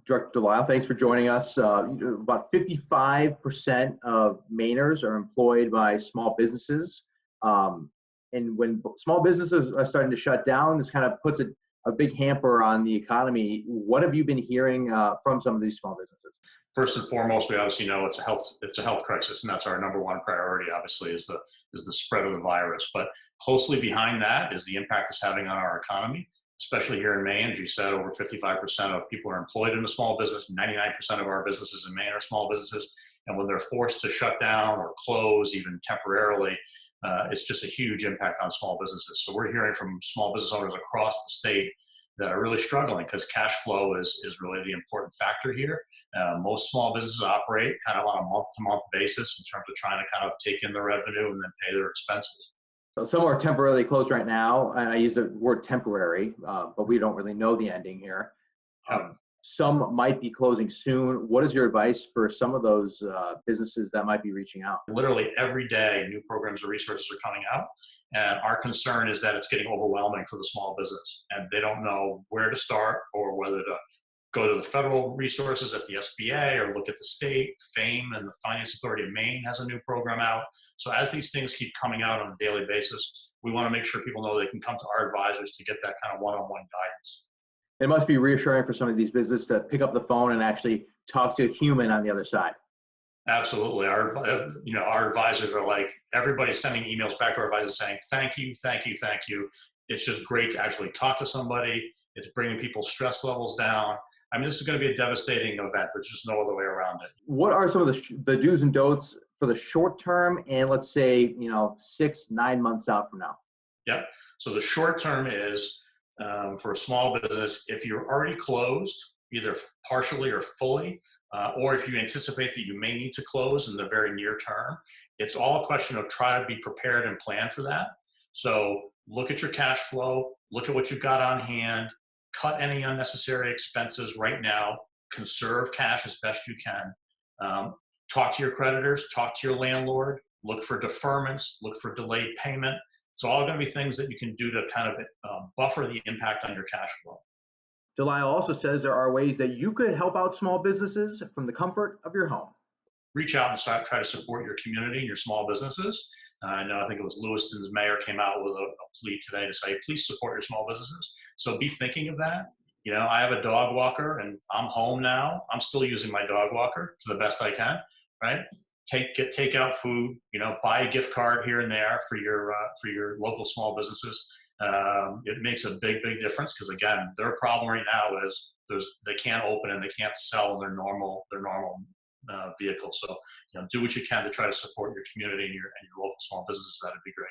Director Delisle, thanks for joining us. About 55% of Mainers are employed by small businesses. And when small businesses are starting to shut down, this kind of puts a big hamper on the economy. What have you been hearing from some of these small businesses? First and foremost, we obviously know it's a health crisis, and that's our number one priority. Obviously, is the spread of the virus. But closely behind that is the impact it's having on our economy, especially here in Maine. As you said, over 55% of people are employed in a small business. 99% of our businesses in Maine are small businesses, and when they're forced to shut down or close, even temporarily, it's just a huge impact on small businesses. So we're hearing from small business owners across the state that are really struggling because cash flow is really the important factor here. Most small businesses operate kind of on a month-to-month basis in terms of trying to kind of take in the revenue and then pay their expenses. So some are temporarily closed right now, and I use the word temporary, but we don't really know the ending here. Some might be closing soon. What is your advice for some of those businesses that might be reaching out? Literally every day, new programs or resources are coming out. And our concern is that it's getting overwhelming for the small business. And they don't know where to start or whether to go to the federal resources at the SBA or look at the state. FAME and the Finance Authority of Maine has a new program out. So as these things keep coming out on a daily basis, we want to make sure people know they can come to our advisors to get that kind of one-on-one guidance. It must be reassuring for some of these businesses to pick up the phone and actually talk to a human on the other side. Absolutely. Our advisors are like, everybody's sending emails back to our advisors saying, thank you, thank you, thank you. It's just great to actually talk to somebody. It's bringing people's stress levels down. I mean, this is going to be a devastating event. There's just no other way around it. What are some of the do's and don'ts for the short term and let's say, 6-9 months out from now? Yep. So the short term is, for a small business, if you're already closed, either partially or fully, or if you anticipate that you may need to close in the very near term, it's all a question of try to be prepared and plan for that. So look at your cash flow, look at what you've got on hand, cut any unnecessary expenses right now, conserve cash as best you can. Talk to your creditors, talk to your landlord, look for deferments, look for delayed payment. It's all going to be things that you can do to kind of buffer the impact on your cash flow. Delisle also says there are ways that you could help out small businesses from the comfort of your home. Reach out and try to support your community and your small businesses. I think it was Lewiston's mayor came out with a plea today to say, please support your small businesses. So be thinking of that. I have a dog walker and I'm home now. I'm still using my dog walker to the best I can, right? Get takeout food, buy a gift card here and there for your local small businesses. It makes a big difference because again, their problem right now is they can't open and they can't sell their normal vehicles. So do what you can to try to support your community and your local small businesses. That'd be great.